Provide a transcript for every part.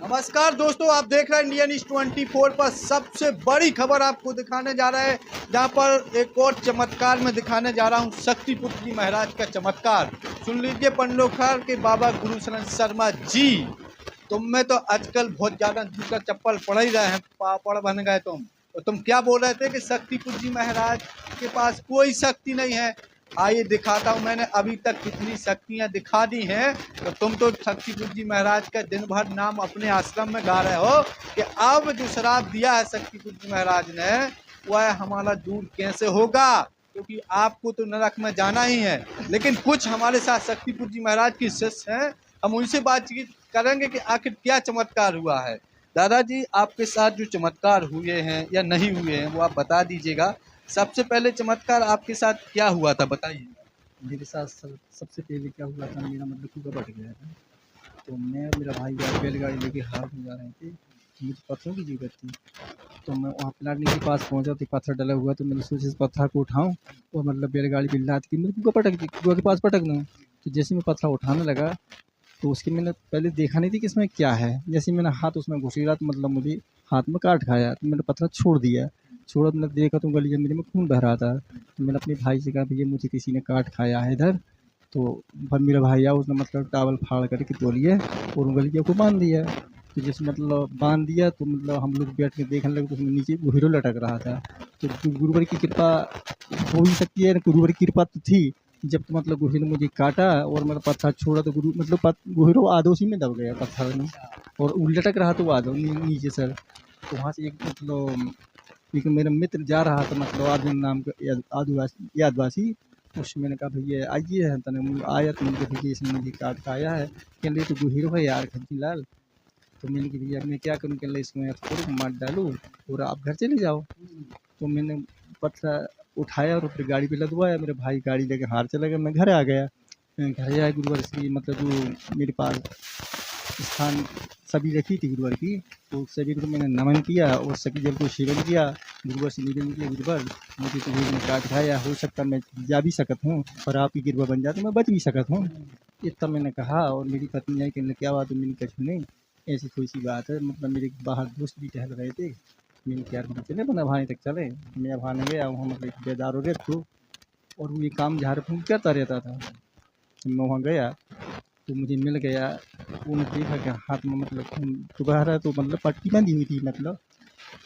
नमस्कार दोस्तों, आप देख रहे हैं इंडिया न्यूज़ 24 पर। सबसे बड़ी खबर आपको दिखाने जा रहा है, जहां पर एक और चमत्कार में दिखाने जा रहा हूं शक्तिपुत्र जी महाराज का चमत्कार। सुन लीजिए पंडोखर के बाबा गुरुशरण शर्मा जी। तुम में तो आजकल बहुत ज़्यादा जूता चप्पल पड़ ही रहे हैं, पापड़ बन गए तुम। तो तुम क्या बोल रहे थे कि शक्तिपुत्र जी महाराज के पास कोई शक्ति नहीं है। आइए दिखाता हूँ, मैंने अभी तक कितनी शक्तियाँ दिखा दी हैं। तो तुम तो शक्तिपुत्र जी महाराज का दिन भर नाम अपने आश्रम में गा रहे हो कि अब जो श्राप दिया है शक्तिपुत्र जी महाराज ने, वह हमारा दूर कैसे होगा, क्योंकि आपको तो नरक में जाना ही है। लेकिन कुछ हमारे साथ शक्तिपुत्र जी महाराज की शिष्य हैं, हम उनसे बातचीत करेंगे कि आखिर क्या चमत्कार हुआ है। दादाजी, आपके साथ जो चमत्कार हुए हैं या नहीं हुए हैं वो आप बता दीजिएगा। सबसे पहले चमत्कार आपके साथ क्या हुआ था, बताइए। मेरे साथ सबसे पहले क्या हुआ था, मेरा मतलब कुआं फट गया था। तो मैं और मेरा भाई यार बैलगाड़ी लेके हाथ में जा रहे थे, मुझे पत्थरों की ज़रूरत थी। तो मैं वहाँ प्लाटनी के पास पहुँचा तो पत्थर डला हुआ, तो मैंने सोचा इस पत्थर को उठाऊँ और मतलब बैलगाड़ी पे लाद के मतलब कुआं के पास पटक दूँ। तो जैसे मैं पत्थर उठाने लगा तो उसकी मैंने पहले देखा नहीं थी कि इसमें क्या है। जैसे ही मैंने हाथ उसमें घुसेड़ा तो मतलब मुझे हाथ में काट खाया, तो मैंने पत्थर छोड़ दिया। छोड़ा तो मैंने देखा तो गली मेरे में खून बह रहा था। तो मैंने अपने भाई से कहा, भैया मुझे किसी ने काट खाया है इधर। तो फिर मेरा भाई आया, उसने मतलब टावल फाड़ करके तौलिया और उंगलियों को बांध दिया। तो जैसे मतलब बांध दिया तो मतलब हम लोग बैठ के देखने लगे तो उसमें नीचे हीरो लटक रहा था। तो गुरुवर की कृपा हो ही सकती है, गुरुवर की कृपा तो थी। जब तो मतलब गुरु ने मुझे काटा और मतलब पत्थर छोड़ा तो गुरु मतलब गुरु आदोशी में दब गया पत्थर में, और लटक रहा तो आदो नीचे सर। तो वहाँ से एक मतलब एक मेरा मित्र जा रहा था, मतलब अर्जुन नाम का आदिवासी यादवासी। उससे मैंने कहा, भैया आइए है तने आया तो मैंने कहा, भैया इसने मुझे काट खाया है। कह रहे तो हीरो है यार खज्जी लाल। तो मैंने कहा, भैया मैं क्या करूँ, कह रहे इसमें थोड़ी मार डालूँ और आप घर चले जाओ। तो मैंने पत्थर उठाया और फिर गाड़ी पे लदवाया। मेरा भाई गाड़ी लेके हार चला गया, मैं घर आ गया। घर आया गुरुवार से मतलब जो मेरे पास स्थान सभी रखी थी गुरुवार की, तो सभी को मैंने नमन किया और सभी जल को सेवन किया। गुरुवार से निकल निकले गुरुवार मुझे तो गुरु ने काट खाया, हो सकता मैं जा भी सकत हूँ और आपकी कृपा बन जाती मैं बच भी सकत हूँ। इतना मैंने कहा और मेरी पत्नी आई कि क्या बात है, मैंने कहा नहीं ऐसी थोड़ी सी बात है, मतलब मेरे बाहर दोस्त भी टहल रहे थे। मैंने क्या चले बना भाई तक चले। मैं भाने गया वहाँ मतलब बेदार हो गया तो, और वो ये काम झाड़ फूँक करता रहता था। मैं वहाँ गया तो मुझे मिल गया। उन्हें देखा कि हाथ में मतलब खून दोबारा तो मतलब पट्टी बंधी हुई थी, मतलब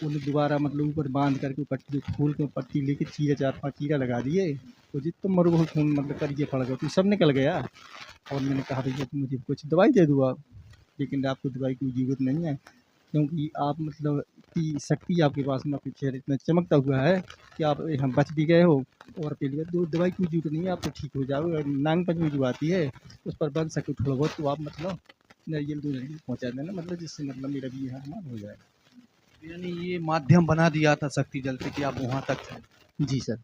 उन्हें दोबारा मतलब ऊपर बांध करके पट्टी खोल के पट्टी लेके चीरा 4-5 चीरा लगा दिए। तो जितना मरो बहुत खून मतलब करिए पड़ गया तो सब निकल गया। और मैंने कहा, भैया मुझे कुछ दवाई दे दो आप, लेकिन आपको दवाई की ज़रूरत नहीं है, क्योंकि आप मतलब इतनी शक्ति आपके पास में, आपके चेहरे इतना चमकता हुआ है कि आप यहाँ बच भी गए हो। और पहली बात, दवाई की ज़रूरत नहीं है, आप तो ठीक हो जाओगे। नाग पंचमी जो आती है उस पर बन सके थोड़ा बहुत तो आप मतलब नारियल 2 नारियल पहुँचा देना, मतलब जिससे मतलब मेरा भी यहाँ अरमान हो जाए। यानी ये माध्यम बना दिया था शक्ति जल से कि आप वहाँ तक थे। जी सर।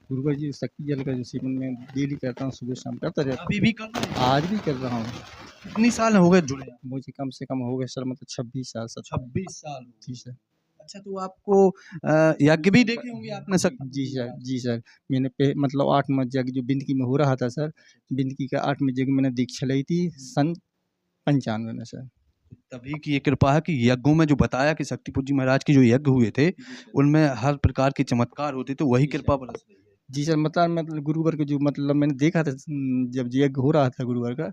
गुरुवार जी शक्ति जल का जो सेवन मैं डेली करता हूँ, सुबह शाम करता रहता अभी भी कर रहे हैं? हूँ, आज भी कर रहा हूँ। कितनी साल हो गए जुड़े आप? मुझे कम से कम हो गए सर मतलब 26 साल सर। 26 साल। जी सर। अच्छा, तो आपको यज्ञ भी देखे होंगे आपने जी सर, जी सर। मैंने मतलब 8वाँ यज्ञ जो बिंदकी में हो रहा था सर, बिंदकी का 8वाँ यज्ञ मैंने दीक्षा ली थी सन 95 में सर। तभी की ये कृपा है कि यज्ञों में जो बताया कि शक्तिपुर जी महाराज के जो यज्ञ हुए थे उनमें हर प्रकार के चमत्कार होते, तो वही कृपा बरस रही है। जी सर, मतलब गुरुवार को जो मतलब मैंने देखा था जब यज्ञ हो रहा था गुरुवार का,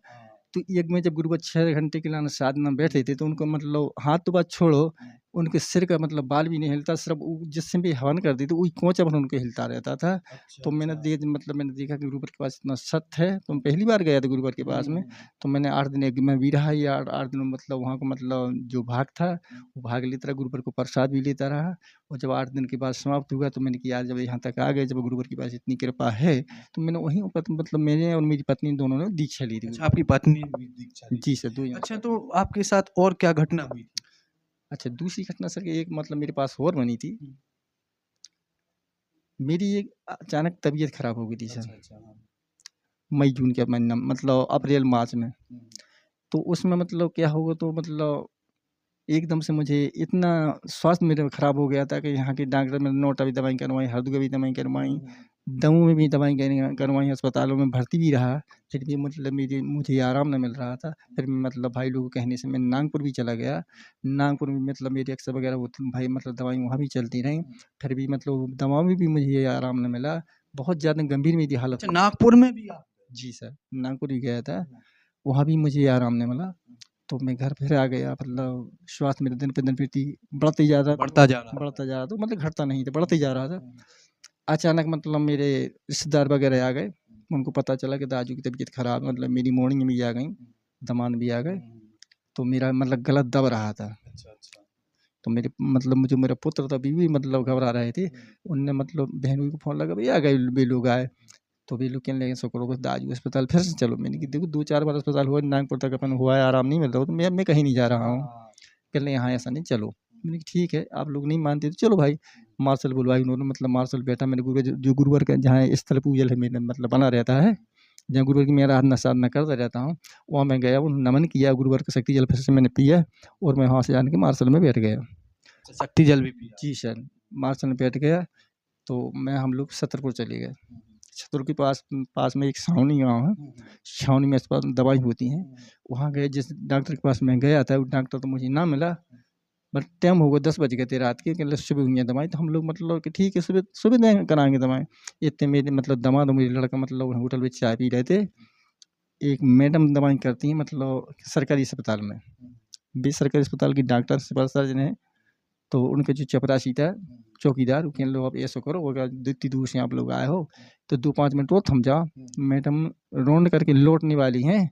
तो यज्ञ में जब गुरुवार 6 घंटे के लिए साधना में बैठे थे तो उनको मतलब हाथ तो बात छोड़ो, उनके सिर का मतलब बाल भी नहीं हिलता, सिर्फ जिससे भी हवन करती थी वही कोंचा भर उनके हिलता रहता था। तो मैंने मतलब मैंने देखा कि गुरुवार के पास इतना सत्य है, तो मैं पहली बार गया था गुरुवार के पास में। तो मैंने 8 दिन यज्ञ में भी रहा, या 8 दिन मतलब वहाँ का मतलब जो भाग था वो भाग लेता रहा, गुरुवार को प्रसाद भी लेता रहा। और जब 8 दिन के बाद समाप्त हुआ तो मैंने कहा यार जब यहाँ तक आ गए, जब गुरुवार के पास इतनी कृपा है, तो मैंने वहीं मतलब मैंने और मेरी पत्नी दोनों ने दीक्षा ली थी। अच्छा, आपकी पत्नी ने भी दीक्षा ली? जी सर, 2 ही। अच्छा, तो आपके साथ और क्या घटना हुई थी? अच्छा, दूसरी घटना सर एक मतलब मेरे पास और बनी थी। मेरी एक अचानक तबीयत खराब हो गई थी सर, अच्छा, हाँ। मई जून के महीना मतलब अप्रैल मार्च में। तो उसमें मतलब क्या हुआ, तो मतलब एकदम से मुझे इतना स्वास्थ्य मेरा खराब हो गया था कि यहाँ के डॉक्टर ने 9 भी दवाई करवाई, हर 2 भी दवाई करवाई। दमों में भी दवाई करवाई, अस्पतालों में भर्ती भी रहा, फिर भी मतलब मुझे आराम नहीं मिल रहा था। फिर मतलब भाई लोगों के कहने से मैं नागपुर भी चला गया। नागपुर में मतलब मेरे एक्स वगैरह होती भाई, मतलब दवाई वहाँ भी चलती रहीं, फिर भी मतलब दवाओं में भी मुझे आराम नहीं मिला। बहुत ज़्यादा गंभीर मेरी हालत। अच्छा, नागपुर में भी आप? जी सर, नागपुर ही गया था, वहाँ भी मुझे आराम नहीं मिला। तो मैं घर फिर आ गया, मतलब स्वास्थ्य मेरा दिन पे दिन प्रति बढ़ता जा रहा बढ़ता जा रहा था, मतलब घटता नहीं था, बढ़ता ही जा रहा था। अचानक मतलब मेरे रिश्तेदार वगैरह आ गए, उनको पता चला कि दाजू की तबीयत खराब है, मतलब मेरी मॉर्निंग में भी आ गई, दमान भी आ गए, तो मेरा मतलब गला दब रहा था। अच्छा अच्छा। तो मेरे मतलब जो मेरा पुत्र था, बीवी मतलब घबरा रहे थे, उनने मतलब बहनों को फ़ोन लगा, भैया आ गए, वे लोग आए, तो वे लोग कहने लगे ऐसा करो, दाजू अस्पताल फिर से चलो। मैंने कहा देखो 2-4 बार अस्पताल हुआ, नागपुर तक अपन हुआ है, आराम नहीं मिल रहा हो, तो मैं कहीं नहीं जा रहा हूँ। कहने लगे हाँ ऐसा नहीं, चलो। मैंने कहा ठीक है, आप लोग नहीं मानते तो चलो भाई। मार्शल बुलवाई उन्होंने, मतलब मार्शल बैठा, मेरे गुरु जो गुरुवार का जहाँ स्थल पूजल है मेरा मतलब बना रहता है, जहाँ गुरुवार की मैं आराधना साधना करता रहता हूँ, वहाँ मैं गया, उन्होंने नमन किया, गुरुवार का शक्ति जल फिर से मैंने पिया, और मैं वहाँ से जाने के मार्शल में बैठ गया। अच्छा, शक्ति जल भी पिया? जी सर, मार्शल में बैठ गया, तो हम लोग छतरपुर चले गए। छतरपुर के पास पास में एक छावनी गाँव है, छावनी में अस्पताल दवाई होती हैं, वहाँ गए। जिस डॉक्टर के पास मैं गया था, वो डॉक्टर तो मुझे ना मिला, बट टाइम हो गया 10 बज गए थे रात के, कि सुबह हुई है दवाई, तो हम लोग मतलब कि ठीक है सुबह सुबह दें कराएँगे दवाएँ। इतने मेरे मतलब दामाद और मेरे लड़का मतलब होटल में चाय पी रहे थे। एक मैडम दवाई करती हैं मतलब सरकारी अस्पताल में, बेसरकारी अस्पताल की डॉक्टर सिविल सर्जन है, तो उनके जो चपरासी था चौकीदार, वो कहने लो आप ऐसा करो, अगर इतनी दूर से आप लोग आए हो तो 2-5 मिनट और थम जाओ, मैडम राउंड करके लौटने वाली हैं,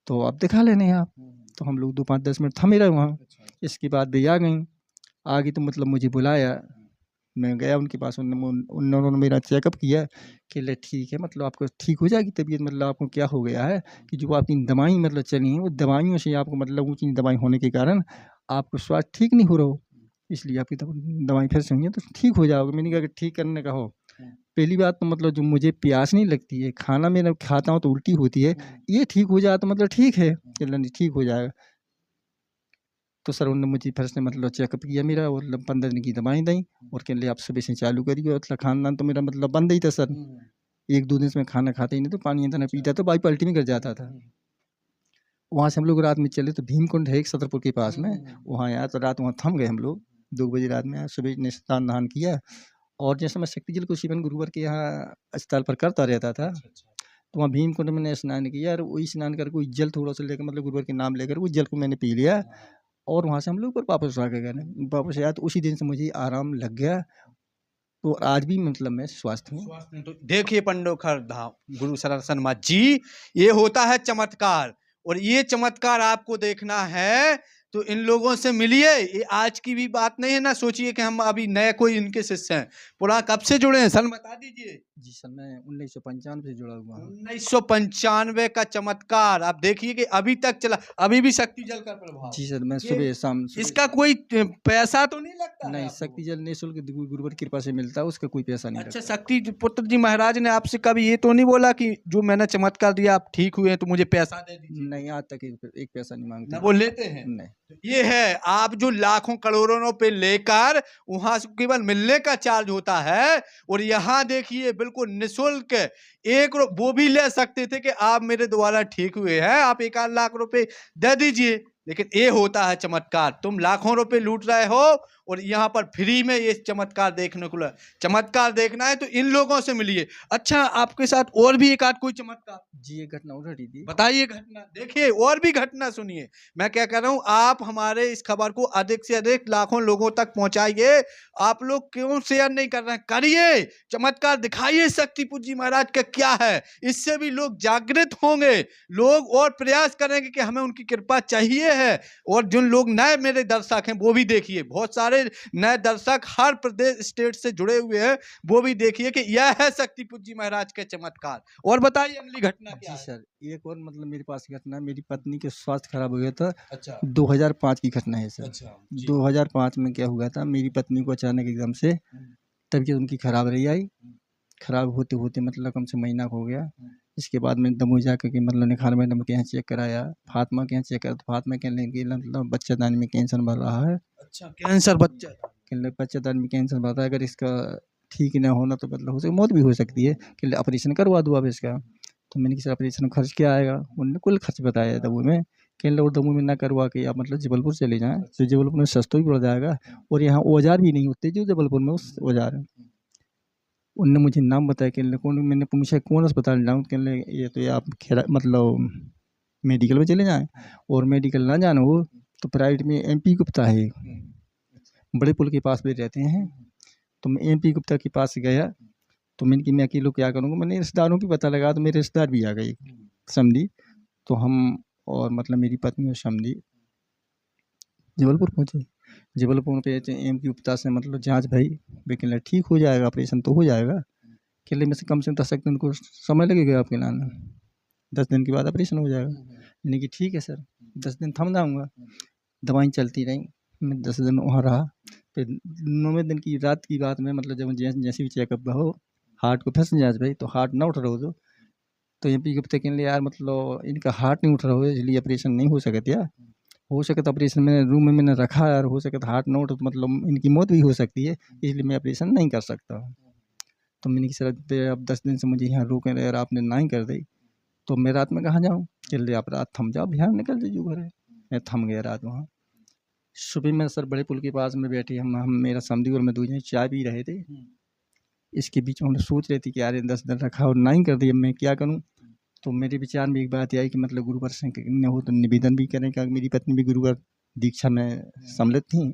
तो आप दिखा लेने आप। तो हम लोग 2-5-10 मिनट थमे रहे वहाँ। इसके बाद वे आ गईं, आ गई तो मतलब मुझे बुलाया, मैं गया उनके पास, उन्होंने मेरा चेकअप किया, कि ले ठीक है, मतलब आपको ठीक हो जाएगी तबीयत, मतलब आपको क्या हो गया है कि जो आपकी दवाई मतलब चली हैं, वो दवाइयों से आपको मतलब ऊँची दवाई होने के कारण आपको स्वास्थ्य ठीक नहीं हो रहा हो, इसलिए आपकी दवाई फिर से हुई है, तो ठीक हो जाओगे। मैंने कहा कि ठीक करने का हो, पहली बात तो मतलब जो मुझे प्यास नहीं लगती है, खाना मैं जब खाता हूँ तो उल्टी होती है, ये ठीक हो जाए तो मतलब ठीक है, चलो नहीं ठीक हो जाएगा। तो सर उन्होंने मुझे फिर से मतलब चेकअप किया मेरा, और मतलब 15 दिन की दवाई दी, और कहने लगे आप सुबह से चालू करिए, मतलब खानदान तो मेरा मतलब बंद ही था सर, 1-2 दिन से मैं खाना खाता ही नहीं, तो पानी इतना पीता तो बाई पलटी में गिर जाता था। वहाँ से हम लोग रात में चले, तो भीमकुंड है एक छतरपुर के पास में, वहाँ आया, तो रात वहाँ थम गए हम लोग, 2 बजे रात में आए, सुबह ने स्नान दान किया, और जैसे मैं शक्ति जल को सेवन गुरुवार के यहाँ स्थल पर करता रहता था, तो वहाँ भीमकुंड में मैंने स्नान किया, और वही स्नान करके वही जल थोड़ा सा लेकर, मतलब गुरुवार के नाम लेकर वो जल को मैंने पी लिया, और वहाँ से हम लोग पर वापस आ गए घर। वापस आया तो उसी दिन से मुझे आराम लग गया, तो आज भी मतलब मैं स्वस्थ हूँ। तो देखिए पंडोखर धाम गुरु सरसन माँ जी, ये होता है चमत्कार, और ये चमत्कार आपको देखना है तो इन लोगों से मिलिए। ये आज की भी बात नहीं है ना, सोचिए कि हम अभी नए कोई इनके शिष्य हैं। पुरा कब से जुड़े हैं सन बता दीजिए? जी सर, मैं 1995 से जुड़ा हुआ हूँ। 1995 का चमत्कार आप देखिए कि अभी तक चला, अभी भी शक्ति जल का प्रभाव। जी सर, मैं ये सुबह शाम इसका कोई पैसा तो नहीं लगता है नहीं, आप लोगों शक्ति जल निःशुल्क गुरुवर की कृपा से मिलता है, उसका कोई पैसा नहीं अच्छा, लगता। शक्ति पुत्र जी महाराज ने आपसे कभी ये तो नहीं बोला कि जो मैंने चमत्कार दिया आप ठीक हुए हैं तो मुझे पैसा दे दीजिए? नहीं, आज तक एक पैसा नहीं मांगते। ना वो लेते हैं? नहीं। तो ये है, आप जो लाखों करोड़ों रुपए लेकर वहां से केवल मिलने का चार्ज होता है, और यहाँ देखिए बिल्कुल निःशुल्क वो भी ले सकते थे कि आप मेरे द्वारा ठीक हुए हैं, आप 1 लाख रुपए दे दीजिए, लेकिन ये होता है चमत्कार। तुम लाखों रुपए लूट रहे हो और यहाँ पर फ्री में ये चमत्कार देखने को चमत्कार देखना है तो इन लोगों से मिलिए। अच्छा, आपके साथ और भी एक आध कोई चमत्कार? जी, एक घटना और घटी थी। बताइए घटना, देखिए और भी घटना सुनिए। मैं क्या कर रहा हूं, आप हमारे इस खबर को अधिक से अधिक लाखों लोगों तक पहुंचाइए। आप लोग क्यों शेयर नहीं कर रहे हैं? करिए, चमत्कार दिखाइए शक्ति पूज्य महाराज का क्या है, इससे भी लोग जागृत होंगे, लोग और प्रयास करेंगे कि हमें उनकी कृपा चाहिए है। और जिन लोग नए मेरे दर्शक हैं वो भी देखिए, बहुत सारे नए दर्शक हर प्रदेश स्टेट से जुड़े हुए हैं, वो भी देखिए कि यह है शक्ति पूज्य महाराज के चमत्कार। और बताइए अगली घटना क्या जी है? सर, एक और मतलब मेरे पास घटना, मेरी पत्नी के स्वास्थ्य खराब हो गया था। अच्छा 2005 की घटना है सर। अच्छा जी। 2005 में क्या हुआ था, मेरी पत्नी को अचानक एकदम से तबीयत उनकी खराब रही आई, खराब होते होते मतलब कम से महीना हो गया। इसके बाद मैंने दमोह जा के मतलब निखार मैडम के यहाँ चेक कराया, फातिमा के यहाँ चेक कराया, तो फातिमा कहने लगी मतलब बच्चेदानी में कैंसर बढ़ रहा है। अच्छा, कैंसर बच्चा? कहने लगे बच्चेदानी में कैंसर बढ़ रहा है, अगर इसका ठीक ना होना तो मतलब हो सकता मौत भी हो सकती है, कि ऑपरेशन करवा दो आप इसका। तो मैंने कहा सर ऑपरेशन खर्च क्या आएगा? उन्होंने कुल खर्च बताया दमू में, कि और दमू में ना करवा के आप मतलब जबलपुर चले जाएँ, तो जबलपुर में सस्ता भी पड़ जाएगा और यहाँ औजार भी नहीं होते जो जबलपुर में उस औजार हैं। उनने मुझे नाम बताया, कि कौन, मैंने पूछा कौन अस्पताल जाऊँ? कहने ये तो ये आप खेड़ा मतलब मेडिकल में चले जाएँ, और मेडिकल ना जाना हो तो प्राइवेट में एमपी गुप्ता है, बड़े पुल के पास भी रहते हैं। तो मैं एमपी गुप्ता के पास गया, तो मैंने कि मैं अकेले क्या करूँगा? मैंने रिश्तेदारों की पता लगा, तो मेरे रिश्तेदार भी आ गए समधी। तो हम और मतलब मेरी पत्नी और समधी जबलपुर पहुँचे। जबलपुर पे एमपी गुप्ता से मतलब जाँच भई, कहने ठीक हो जाएगा, ऑपरेशन तो हो जाएगा। कहने में से कम 10 दिन को समय लगेगा आपके लाने, 10 दिन के बाद ऑपरेशन हो जाएगा। मैंने कि ठीक है सर, 10 दिन थम जाऊँगा। दवाई चलती रहीं, मैं 10 दिन वहाँ रहा। फिर 9वें दिन की रात की बात में मतलब जब जैसे भी चेकअप हो, हार्ट को फिर से जाँच भई, तो हार्ट ना उठ रहो तो एमपी गुप्ता कहने यार मतलब इनका हार्ट नहीं उठ रहा हो, इसलिए ऑपरेशन नहीं हो सकत या। हो सके तो ऑपरेशन मैंने रूम में मैंने रखा है, और हो सके तो हार्ट ना उठे तो मतलब इनकी मौत भी हो सकती है, इसलिए मैं ऑपरेशन नहीं कर सकता। तो मैंने कहा सर अब 10 दिन से मुझे यहाँ रोके रहे और आपने ना ही कर दी, तो मैं रात में कहाँ जाऊँ? चल आप रात थम जाओ, बिहार निकल जाइए घर है। मैं थम गया रात वहाँ। सुबह में सर बड़े पुल के पास में बैठे हम मेरा समधी और मैं 2 जने चाय पी रहे थे। इसके बीच में हम सोच रहे थे कि यार 10 दिन रखा और ना ही कर दिया, मैं क्या करूँ? तो मेरे विचार में एक बात आई कि मतलब गुरुवर से न हो तो निवेदन भी करें, कि मेरी पत्नी भी गुरुवर दीक्षा में सम्मिलित थी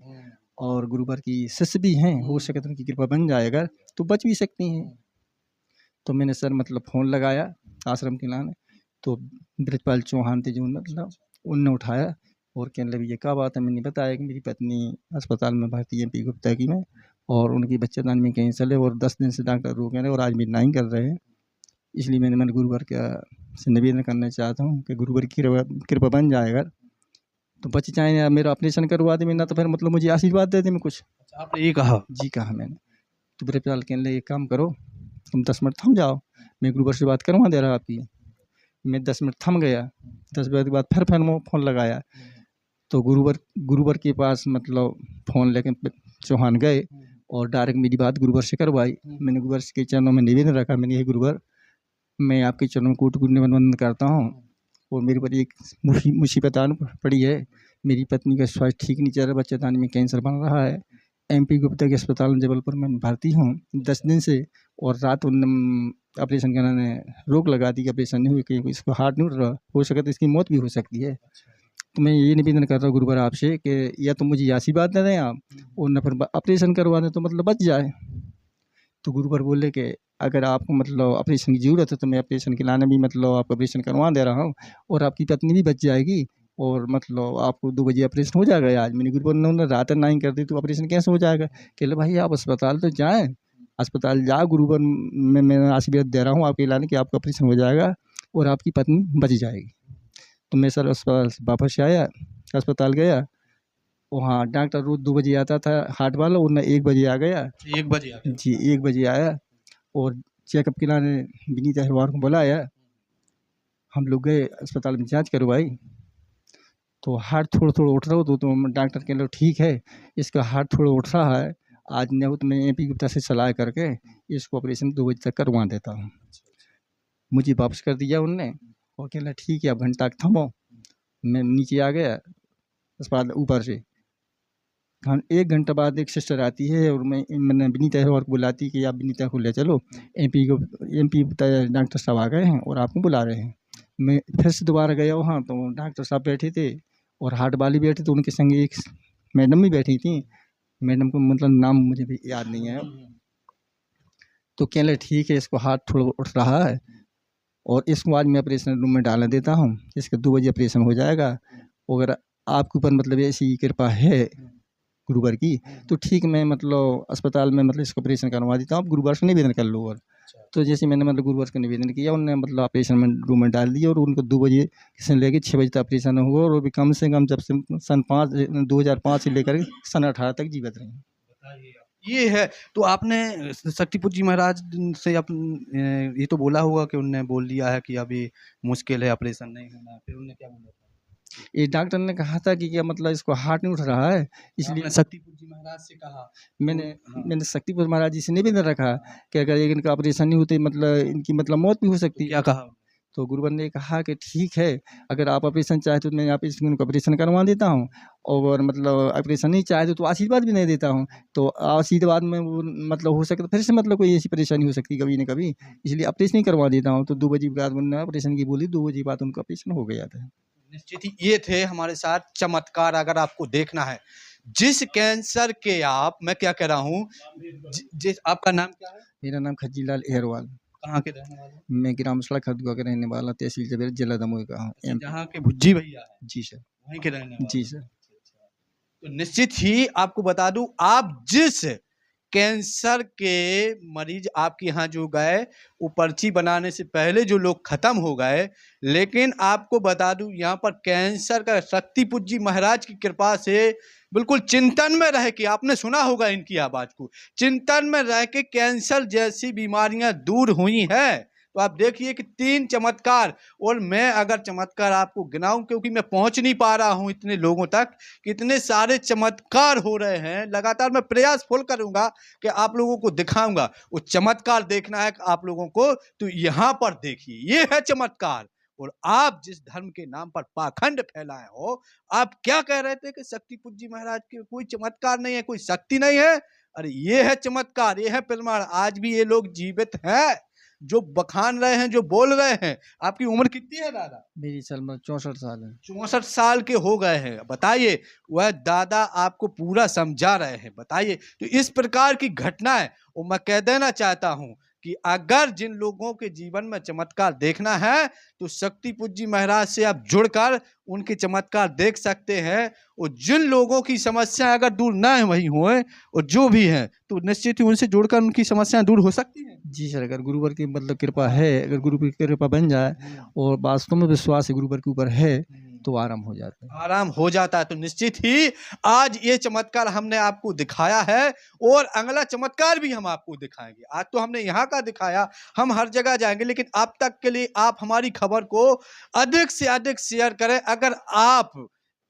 और गुरुवर की शिष्य भी हैं, हो सके तो उनकी कृपा बन जाए अगर तो बच भी सकती हैं। तो मैंने सर मतलब फ़ोन लगाया आश्रम के लाने, तो ब्रजपाल चौहान थे जो मतलब उनने उठाया और कहने लगे ये क्या बात है? मैंने बताया कि मेरी पत्नी अस्पताल में भर्ती है एमपी गुप्ता की में, और उनकी बच्चेदानी में कैंसर है और 10 दिन से डॉक्टर रोक रहे हैं और आज भी नहीं कर रहे हैं। इसलिए मैंने गुरुवर का से निवेदन करना चाहता हूँ कि गुरुवर की कृपा बन जाए अगर तो बच जाए, या मेरा ऑपरेशन करवा दे, ना तो फिर मतलब मुझे आशीर्वाद दे दे मैं कुछ। अच्छा, आपने ये कहा? जी कहा मैंने। तो ब्रजपाल कहने लगे एक काम करो, तुम 10 मिनट थम जाओ, मैं गुरुवर से बात करवा दे रहा आपकी। मैं 10 मिनट थम गया, 10 मिनट के बाद फिर फ़ोन लगाया, तो गुरुवर के पास मतलब फ़ोन लेके चौहान गए और डायरेक्ट मेरी बात गुरुवर से करवाई। मैंने गुरुवर के चरणों में निवेदन रखा, मैंने ये गुरुवर मैं आपके चरणों में कोटि-कोटि वंदन करता हूँ और मेरे पर एक मुसीबत आन पड़ी है। मेरी पत्नी का स्वास्थ्य ठीक नहीं चल रहा, बच्चेदानी में कैंसर बन रहा है। एमपी गुप्ता के अस्पताल में जबलपुर में भर्ती हूँ 10 दिन से, और रात ऑपरेशन कराने रोक लगा दी कि ऑपरेशन नहीं हुई, क्योंकि इसको हार्ट नहीं उठ रहा, हो सके तो इसकी मौत भी हो सकती है। तो मैं ये निवेदन कर रहा हूँ गुरुवर आपसे कि या तो मुझे आशीर्वाद दे दें आप, और न फिर ऑपरेशन करवा दें तो मतलब बच जाए। तो गुरुवर बोले कि अगर आपको मतलब ऑपरेशन की ज़रूरत है तो मैं ऑपरेशन के लाने भी मतलब आपका ऑपरेशन करवा दे रहा हूँ, और आपकी पत्नी भी बच जाएगी, और मतलब आपको 2 बजे ऑपरेशन हो जाएगा आज। मैंने गुरुवर ने रात नहीं कर दी तो ऑपरेशन कैसे हो जाएगा? कहले भाई आप अस्पताल तो जाएँ, अस्पताल जाओ, गुरुवर मैं आशीर्वाद दे रहा हूँ आपके लाने कि आपका ऑपरेशन हो जाएगा और आपकी पत्नी बच जाएगी। तो मैं सर अस्पताल से वापस आया, अस्पताल गया, वहाँ डॉक्टर रोज़ 2 बजे आता था हार्ट वाला, वो ना 1 बजे आ गया। 1 बजे आ गया? जी 1 बजे आया और चेकअप के लाने विनीत अहरवार को बुलाया। हम लोग गए अस्पताल में, जाँच करवाई, तो हार्ट थोड़ा-थोड़ा उठ रहा हो तो डॉक्टर कह लो ठीक है, इसका हार्ट थोड़ा उठ रहा है, आज नहीं हो तो मैं एमपी गुप्ता से सलाह करके इसको ऑपरेशन 2 बजे तक करवा देता हूँ। मुझे वापस कर दिया उनने और कहला ठीक है अब घंटा थमो। मैं नीचे आ गया अस्पताल ऊपर से। हाँ, 1 घंटा बाद एक सिस्टर आती है और मैंने विनीता अहरवार को बुलाती कि आप विनीता को ले चलो, एमपी डॉक्टर साहब आ गए हैं और आपको बुला रहे हैं। मैं फिर से दोबारा गया वहाँ, तो डॉक्टर साहब बैठे थे और हार्ट वाली बैठे थे, उनके संग एक मैडम भी बैठी थी। मैडम को मतलब नाम मुझे भी याद नहीं है। तो कहने ठीक है इसको हार्ट थोड़ा उठ रहा है और इसको आज मैं ऑपरेशन रूम में डाल देता हूँ, इसका 2 बजे ऑपरेशन हो जाएगा। अगर आपके ऊपर मतलब ऐसी कृपा है गुरुवार की, तो ठीक मैं मतलब अस्पताल में मतलब इसका ऑपरेशन करवा देता हूँ, आप गुरुवार से निवेदन कर लो। और तो जैसे मैंने मतलब गुरुवार का निवेदन किया, उन्होंने मतलब ऑपरेशन में रूम में डाल दिया और उनको 2 बजे से लेकर 6 बजे तक ऑपरेशन हुआ और वो भी कम से कम जब से सन 2005 से लेकर सन 18 तक जीवित रहे। ये है, तो आपने शक्तिपुर जी महाराज से ये तो बोला होगा कि उनने बोल दिया है कि अभी मुश्किल है, ऑपरेशन नहीं होना, फिर उन्होंने क्या बोला था? ये डॉक्टर ने कहा था कि क्या मतलब इसको हार्ट नहीं उठ रहा है, इसलिए आपने शक्तिपुर जी महाराज से कहा? मैंने हाँ। मैंने शक्तिपुर महाराज जी से निवेदन रखा कि अगर इनका ऑपरेशन नहीं होते मतलब इनकी मतलब मौत भी हो सकती है। क्या कहा? तो गुरुवर ने कहा कि ठीक है, अगर आप ऑपरेशन चाहते तो मैं आप इनको ऑपरेशन करवा देता हूँ, और मतलब ऑपरेशन नहीं चाहते तो आशीर्वाद भी नहीं देता हूँ। तो आशीर्वाद में वो मतलब हो सकता फिर से मतलब कोई ऐसी परेशानी हो सकती है कभी न कभी, इसलिए ऑपरेशन ही करवा देता हूँ। तो 2 बजे के बाद उन्होंने ऑपरेशन की बोली, 2 बजे बाद उनका ऑपरेशन हो गया था। निश्चित ही ये थे हमारे साथ चमत्कार। अगर आपको देखना है जिस कैंसर के आप, मैं क्या कह रहा हूँ, जिस आपका नाम क्या है? मेरा नाम खज्जीलाल अहरवाल, कहाँ के रहने वाले हैं? मैं ग्राम सड़क खदुआ का रहने वाला, तहसील जबेर, जिला दमोह का हूँ। जहाँ के भुज्जी भैया है जी सर। वहीं के रहने वाले? जी सर। तो निश्चित ही आपको बता दूं, आप जिस कैंसर के मरीज आपके यहाँ जो गए, वो पर्ची बनाने से पहले जो लोग खत्म हो गए, लेकिन आपको बता दूं यहाँ पर कैंसर का शक्तिपुर जी महाराज की कृपा से बिल्कुल चिंतन में रह के, आपने सुना होगा इनकी आवाज को, चिंतन में रह के कैंसर जैसी बीमारियां दूर हुई हैं। तो आप देखिए कि 3 चमत्कार, और मैं अगर चमत्कार आपको गिनाऊं, क्योंकि मैं पहुंच नहीं पा रहा हूं इतने लोगों तक, कितने सारे चमत्कार हो रहे हैं। लगातार मैं प्रयास फुल करूंगा कि आप लोगों को दिखाऊंगा। वो चमत्कार देखना है आप लोगों को, तो यहाँ पर देखिए, ये है चमत्कार। और आप जिस धर्म के नाम पर पाखंड फैलाए हो, आप क्या कह रहे थे कि शक्तिपुर जी महाराज के कोई चमत्कार नहीं है, कोई शक्ति नहीं है? अरे ये है चमत्कार, ये है प्रमाण। आज भी ये लोग जीवित हैं, जो बखान रहे हैं, जो बोल रहे हैं। आपकी उम्र कितनी है दादा? मेरी साल में 64 साल है। 64 साल के हो गए हैं। बताइए, वह दादा आपको पूरा समझा रहे हैं। बताइए, तो इस प्रकार की घटनाएं, और मैं कह देना चाहता हूं कि अगर जिन लोगों के जीवन में चमत्कार देखना है, तो शक्तिपुर जी महाराज से आप जुड़कर उनके चमत्कार देख सकते हैं। और जिन लोगों की समस्या अगर दूर ना वही हुए, और जो भी हैं, तो निश्चित ही उनसे जुड़कर उनकी समस्याएं दूर हो सकती हैं। जी सर, अगर गुरुवर की मतलब कृपा है, अगर गुरु की कृपा बन जाए और वास्तव में विश्वास है गुरुवर के ऊपर है, तो आराम हो जाता है। आराम हो जाता है। तो निश्चित ही आज ये चमत्कार हमने आपको दिखाया है, और अगला चमत्कार भी हम आपको दिखाएंगे। आज तो हमने यहाँ का दिखाया, हम हर जगह जाएंगे, लेकिन अब तक के लिए आप हमारी खबर को अधिक से अधिक शेयर करें। अगर आप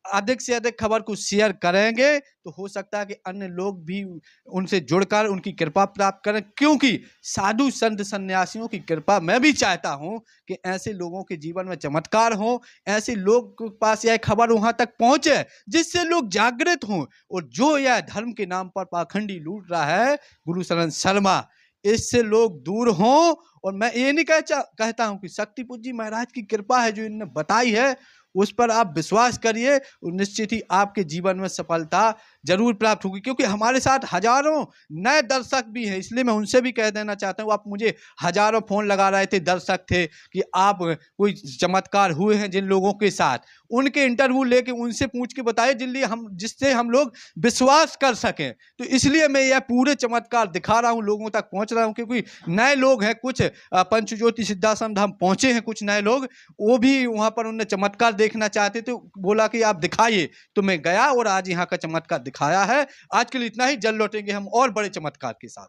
अधिक से अधिक खबर को शेयर करेंगे, तो हो सकता है कि अन्य लोग भी उनसे जुड़कर उनकी कृपा प्राप्त करें, क्योंकि साधु संत सन्यासियों की कृपा मैं भी चाहता हूं कि ऐसे लोगों के जीवन में चमत्कार हो, ऐसे लोग के पास यह खबर वहां तक पहुंचे जिससे लोग जागृत हों। और जो यह धर्म के नाम पर पाखंडी लूट रहा है गुरु शरण शर्मा, इससे लोग दूर हों। और मैं ये नहीं कहता हूं कि शक्तिपुर जी महाराज की कृपा है जो इन्होंने बताई है, उस पर आप विश्वास करिए, और निश्चित ही आपके जीवन में सफलता जरूर प्राप्त होगी। क्योंकि हमारे साथ हजारों नए दर्शक भी हैं, इसलिए मैं उनसे भी कह देना चाहता हूँ। आप मुझे हजारों फोन लगा रहे थे, दर्शक थे, कि आप कोई चमत्कार हुए हैं जिन लोगों के साथ, उनके इंटरव्यू लेके उनसे पूछ के बताइए, जिससे हम लोग विश्वास कर सकें। तो इसलिए मैं यह पूरे चमत्कार दिखा रहा हूँ, लोगों तक पहुँच रहा हूँ। क्योंकि नए लोग हैं, कुछ पंचज्योति सिद्धाश्रम धाम पहुँचे हैं कुछ नए लोग, वो भी वहाँ पर उन्हें चमत्कार देखना चाहते थे, बोला कि आप दिखाइए। तो मैं गया और आज यहाँ का चमत्कार दिखाया है। आज के लिए इतना ही, जल्द लौटेंगे हम और बड़े चमत्कार के साथ।